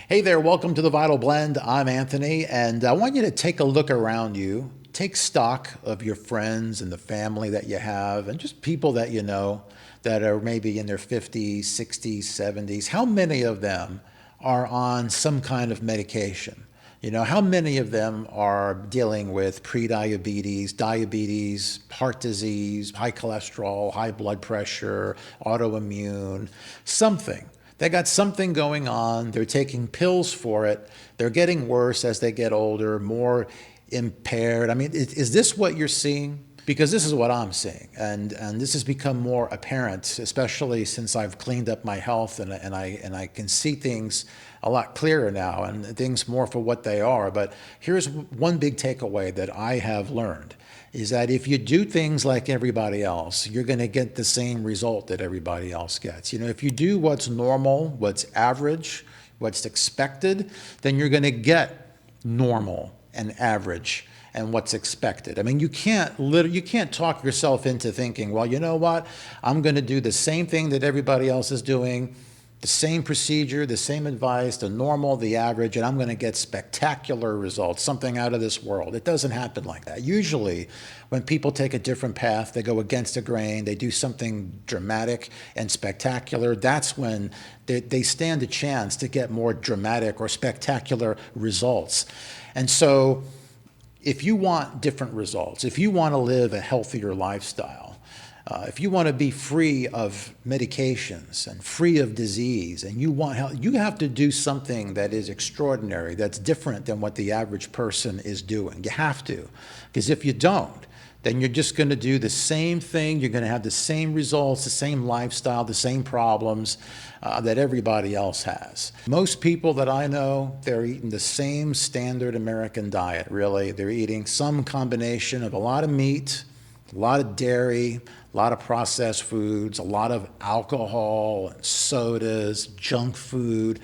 Hey there, welcome to the Vital Blend. I'm Anthony, and I want you to take a look around you. Take stock of your friends and the family that you have, and just people that you know that are maybe in their 50s, 60s, 70s. How many of them are on some kind of medication? How many of them are dealing with prediabetes, diabetes, heart disease, high cholesterol, high blood pressure, autoimmune, something? They got something going on. They're taking pills for it. They're getting worse as they get older, more impaired. I mean, is this what you're seeing? Because this is what I'm seeing. And this has become more apparent, especially since I've cleaned up my health and I can see things a lot clearer now and things more for what they are. But here's one big takeaway that I have learned is that if you do things like everybody else, you're going to get the same result that everybody else gets. If you do what's normal, what's average, what's expected, then you're going to get normal and average and what's expected. I mean, you can't talk yourself into thinking, well, you know what? I'm going to do the same thing that everybody else is doing, the same procedure, the same advice, the normal, the average, and I'm going to get spectacular results, something out of this world. It doesn't happen like that. Usually, when people take a different path, they go against the grain, they do something dramatic and spectacular, that's when they stand a chance to get more dramatic or spectacular results. And so, if you want different results, if you want to live a healthier lifestyle, if you want to be free of medications and free of disease, and you want health, you have to do something that is extraordinary, that's different than what the average person is doing. You have to, because if you don't, then you're just going to do the same thing. You're going to have the same results, the same lifestyle, the same problems that everybody else has. Most people that I know, they're eating the same standard American diet, really. They're eating some combination of a lot of meat, a lot of dairy, a lot of processed foods, a lot of alcohol and sodas, junk food,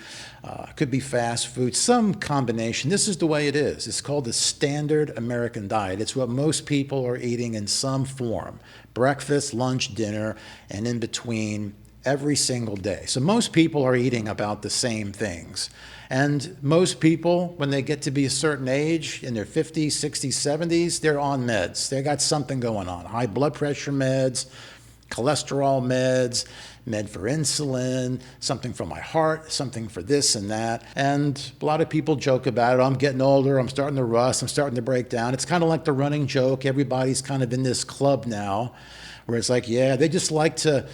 could be fast food, some combination. This is the way it is. It's called the standard American diet. It's what most people are eating in some form, breakfast, lunch, dinner, and in between every single day. So most people are eating about the same things. And most people, when they get to be a certain age, in their 50s, 60s, 70s, they're on meds. They got something going on. High blood pressure meds, cholesterol meds, med for insulin, something for my heart, something for this and that. And a lot of people joke about it. I'm getting older. I'm starting to rust. I'm starting to break down. It's kind of like the running joke. Everybody's kind of in this club now where it's like, yeah, they just like to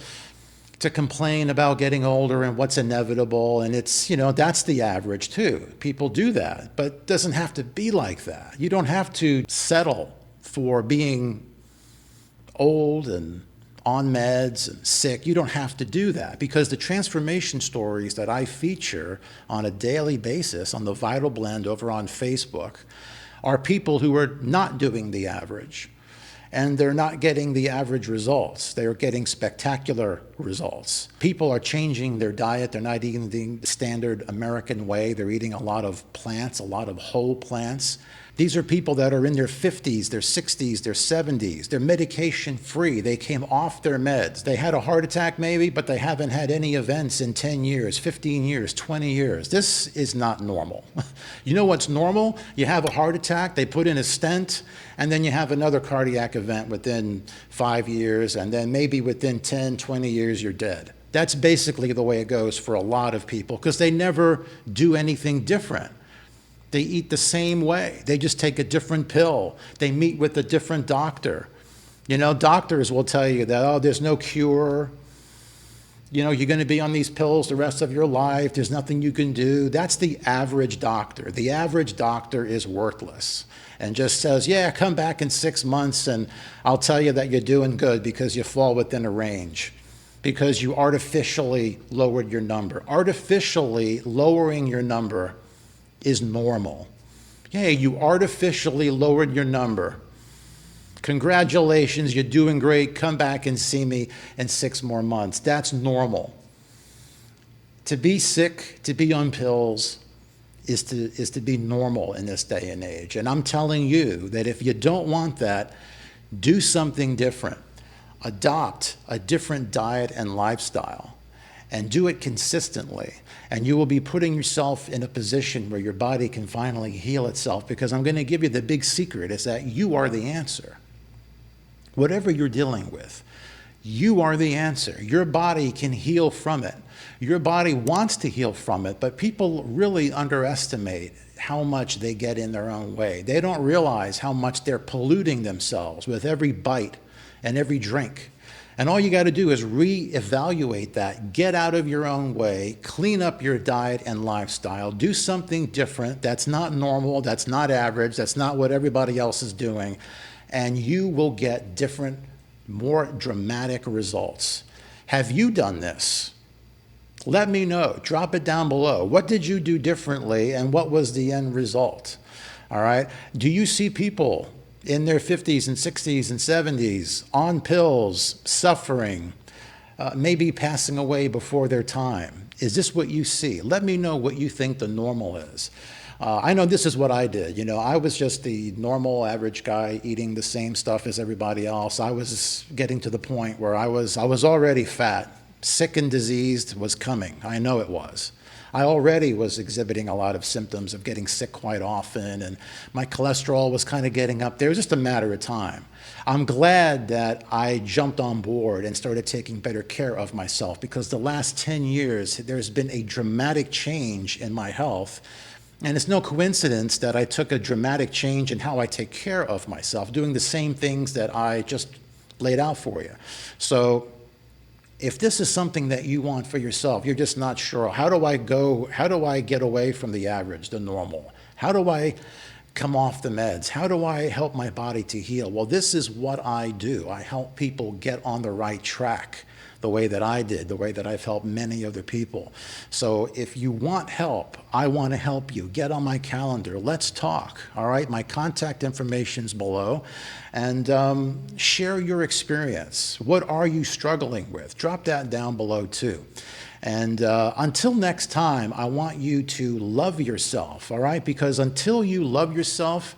complain about getting older and what's inevitable. And it's, that's the average too. People do that, but it doesn't have to be like that. You don't have to settle for being old and on meds and sick. You don't have to do that, because the transformation stories that I feature on a daily basis on the Vital Blend over on Facebook are people who are not doing the average. And they're not getting the average results. They're getting spectacular results. People are changing their diet. They're not eating the standard American way. They're eating a lot of plants, a lot of whole plants. These are people that are in their 50s, their 60s, their 70s. They're medication free. They came off their meds. They had a heart attack maybe, but they haven't had any events in 10 years, 15 years, 20 years. This is not normal. You know what's normal? You have a heart attack, they put in a stent, and then you have another cardiac event within 5 years, and then maybe within 10, 20 years, you're dead. That's basically the way it goes for a lot of people, because they never do anything different. They eat the same way. They just take a different pill. They meet with a different doctor. Doctors will tell you that, oh, there's no cure. You're going to be on these pills the rest of your life. There's nothing you can do. That's the average doctor. The average doctor is worthless and just says, yeah, come back in 6 months and I'll tell you that you're doing good because you fall within a range, because you artificially lowered your number. Artificially lowering your number is normal. Hey, you artificially lowered your number. Congratulations, you're doing great. Come back and see me in 6 more months. That's normal. To be sick, to be on pills, is to be normal in this day and age. And I'm telling you that if you don't want that, do something different. Adopt a different diet and lifestyle. and do it consistently. And you will be putting yourself in a position where your body can finally heal itself, because I'm going to give you the big secret is that you are the answer. Whatever you're dealing with, you are the answer. Your body can heal from it. Your body wants to heal from it, but people really underestimate how much they get in their own way. They don't realize how much they're polluting themselves with every bite and every drink. And all you got to do is reevaluate that, get out of your own way, clean up your diet and lifestyle, do something different that's not normal, that's not average, that's not what everybody else is doing, and you will get different, more dramatic results. Have you done this? Let me know. Drop it down below. What did you do differently, and what was the end result? All right? Do you see people in their 50s and 60s and 70s on pills, suffering, maybe passing away before their time? Is this what you see? Let me know what you think the normal is. I know this is what I did. You know, I was just the normal average guy eating the same stuff as everybody else. I was getting to the point where I was already fat. Sick and diseased was coming. I know it was. I already was exhibiting a lot of symptoms of getting sick quite often, and my cholesterol was kind of getting up there. It was just a matter of time. I'm glad that I jumped on board and started taking better care of myself, because the last 10 years, there's been a dramatic change in my health. And it's no coincidence that I took a dramatic change in how I take care of myself, doing the same things that I just laid out for you. So if this is something that you want for yourself, you're just not sure, how do I get away from the average, the normal? How do I come off the meds? How do I help my body to heal? Well, this is what I do. I help people get on the right track, the way that I did, the way that I've helped many other people. So if you want help, I want to help you. Get on my calendar. Let's talk. All right? My contact information's below. And share your experience. What are you struggling with? Drop that down below too. And until next time, I want you to love yourself, all right? Because until you love yourself,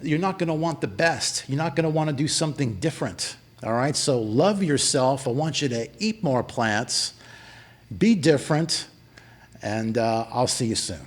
you're not going to want the best. You're not going to want to do something different. All right, so love yourself. I want you to eat more plants, be different, and I'll see you soon.